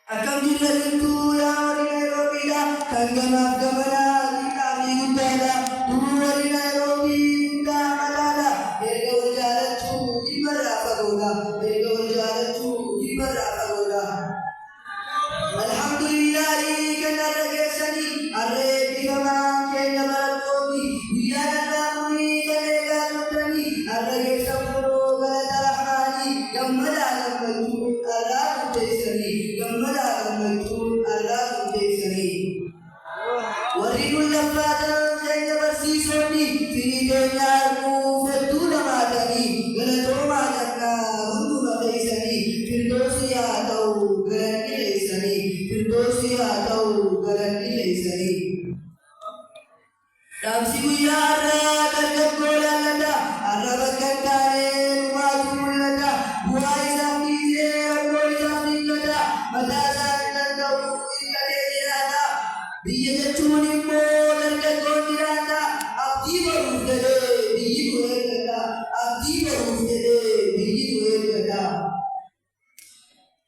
Akan itu yang di Nairobi kangenap gamana kita mingutala dua di Nairobi kita malala erga wajara cu di berapa goda erga wajara cu di berapa goda Alhamdulillah kana ragesani arre bigama kenya barakobi biyana muni kalega nutrani arre sabro galata rahmani gamala gamatu Allah tesani gamala gamatu Allah tesani waridul lafatan kenya bersisoni tidenya ku fatuna madani galato madana hundu tesani firdosi atau garani tesani firdosi atau garani tesani Ramsi Guyara Kargagola Lada Arabakantare Rumatul Lada Buai Safize Rangoli Safin Lada Matasan Nandau Ilade Lada Biya Chuni Mo Kargagoni Lada Abdi Baru Dede Biyi Buer Lada Abdi Baru Dede Biyi Buer Lada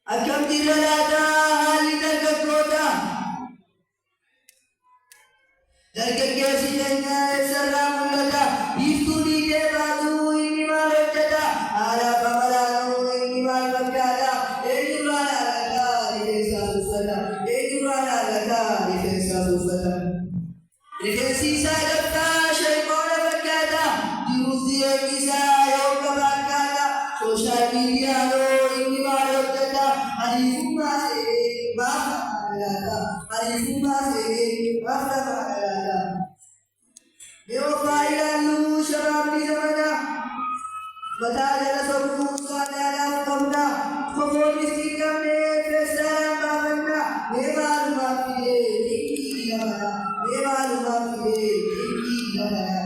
Akam Tiralada Hali Kargagoda Dargaggeessitanya sarraamulata biiftuudii deebaatu inni maal hojjeta haala famalaanu inni maal fakkaata eenyurraa laalataa rifeensaa uffata eenyurraa laalataa rifeensaa uffata rifeensi isaa dabtaa shaymoona fakkaata jiruuf jireenyi isaa yoo qabaakkaata sooshaal miidiyaanoo inni maal hojjeta ariifummaa seenee maaf laata ariifummaa seenee maaf laata Yo failalu sharabni zamana Batala sabu sadala kamna Kofoni sikame fesara babana Nevalu mafide diki lamana Nevalu mafide diki lamana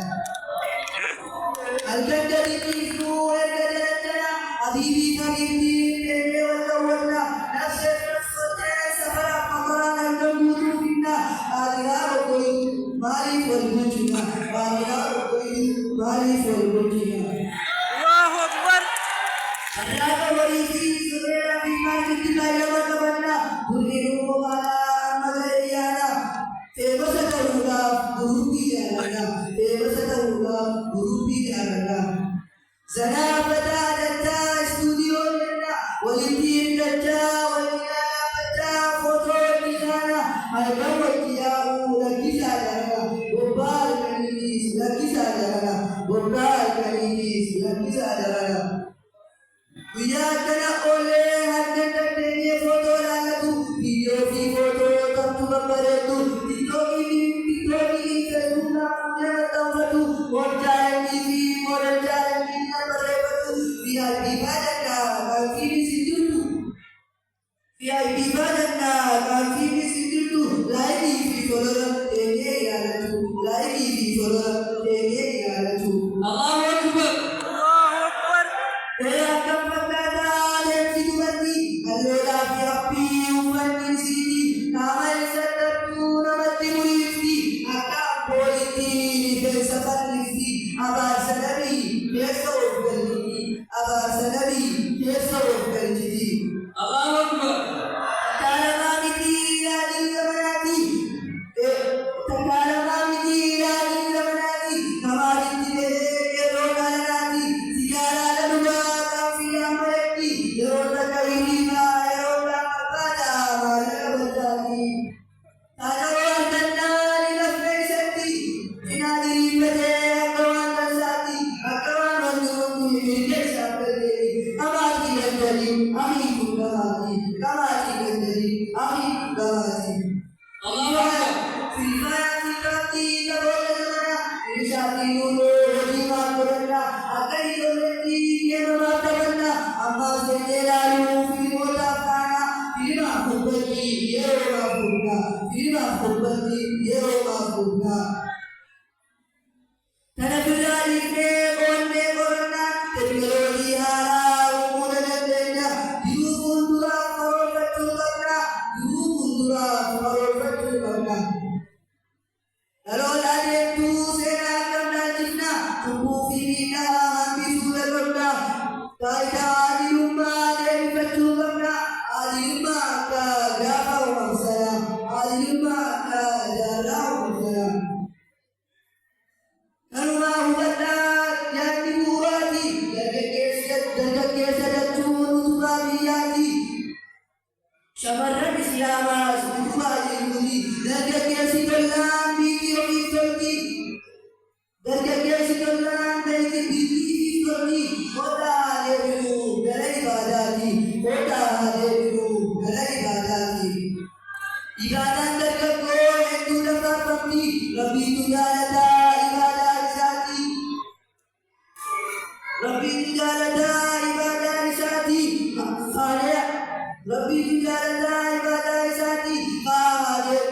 Alganda diki ku ergadana Adibi kamiti tene wala wala Nasir nasfate safara pamaran algamuru finna Adhara koi mari forgujuna Adhara koi mari forgujuna Allahu Akbar. Adhara warisi surera bima kitina yamana banna Buriru mala magariyana Tebasa karuga gurupi jarana Tebasa karuga gurupi jarana Zana pada data studio nana Walitin data walina pada foto di sana Album wajiau lagi sadara Bobal kanis lagi sadara Bobal kanis lagi sadara Biya kana ole hadda tanya foto lalaku video di foto tentu gambar itu TikTok ini kesuna punya tahu modal TV modal jalan kita berebut VIP badana kaki di situ VIP badana kaki di situ lain Rabbi jaalala ibadah isati hadir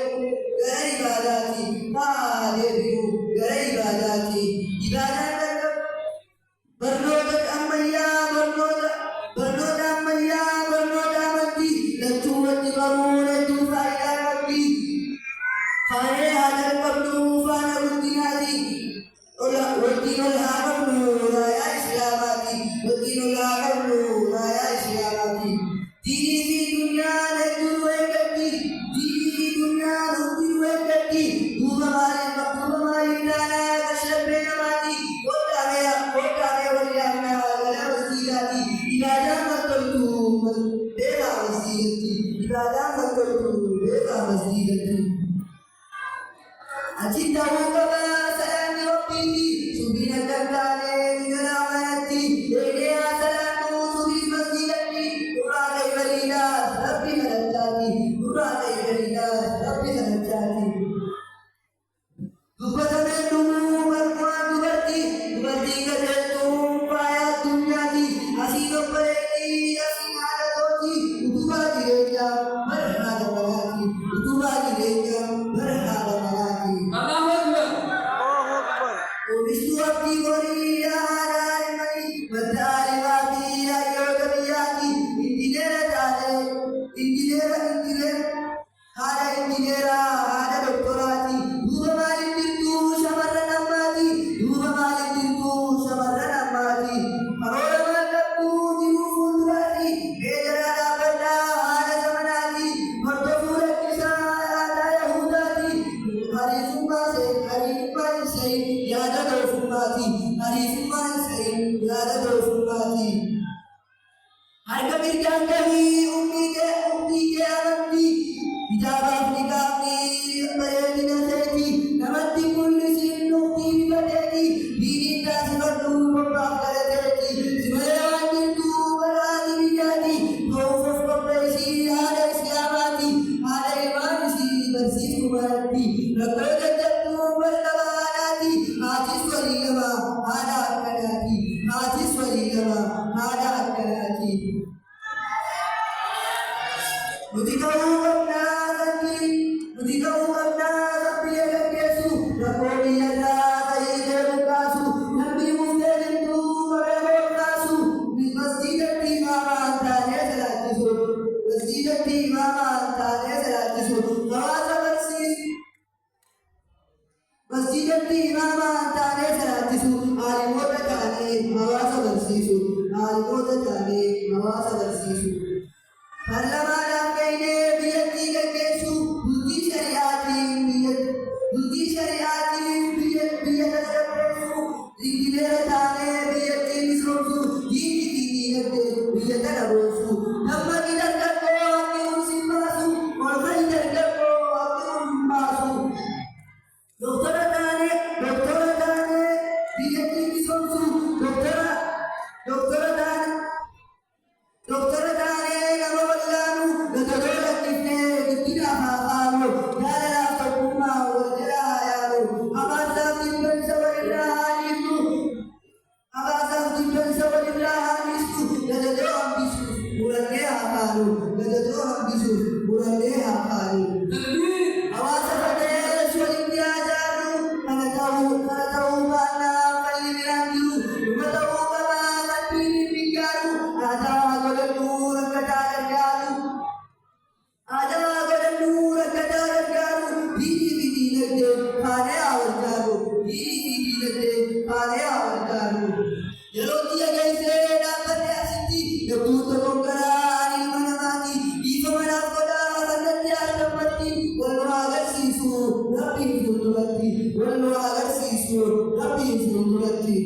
gara ibadati hadir gara ibadati ibadah bernoda amalya bernoda amalya bernoda mati lajuwati baruna tu faida rabbi khare hadal qablu fa nabtinadi ola wadinul haqqu ya islamati wadinul haqqu ya islamati dini dunia leju ekati dini dunia ruti ekati hubamari dana kashabe namati kota me waliyana gala wasiyati ibadah matul bela wasiyati ibadah matul bela wasiyati Acinta mukaba sayang yopiti subina kantane niramanati ede asalamu subi masjidati urakai balina rabbi harajati urakai balina rabbi harajati Dupatame tumu berkuat dubarti kajetum paya dunyati asino pereti asinara doti utubagi reja berhada malaki utubagi reja berhada malaki Allahu Akbar. Allahu Akbar. Vistu abdi gori ahai mai badari wati ayo gabiyati indinera hada doktorati dubamali tintu samarana mati arola malakku jiru fundurati bedara banda hada zamanati martofura kisa ada yahudati hari se yada dofumati harga birjan kami ummi ke amanti ijabah nikahni bayadina seti namati kulli sinnuti bidati birinda sibatu babakare seti simayawan tu baradi bidati khawfuf babrisi ada islamati ada imanisi bersih kumati rabbana jatu berlawanati ajiswari lama ada akanati Mudikau kabna sabbi kesu rakoni ada kaide bukasu nabi muslimu marabol kasu masjid imam tane salatisu nawaza versis masjid imam tane salatisu alimota tane nawaza versisu Parlamana kaine biyati kesu buti syariati biyat sabresu digilera tane biyati misrosu dini nagde biyat narosu namma kidan ko ake usimasu walai dan ko ake umasu doktor tane biyati misrosu doktor tane namawallanu gadadola kifne gidina haqalu yala fakuma wajra ayalu abasa tibban sawarilla hanisu gadado ambisu uralle haqalu awasa fade swalindya jaru kanatahu bana kalimirandu umatahu kama kalpini pigaru ada godalur kadagaru bidi nagde khane awargaru Yelotia gaise dapat asiti kebuta kongkarani manamati ifa manakoda kanatya tamati walu agar sisu rapi sundurati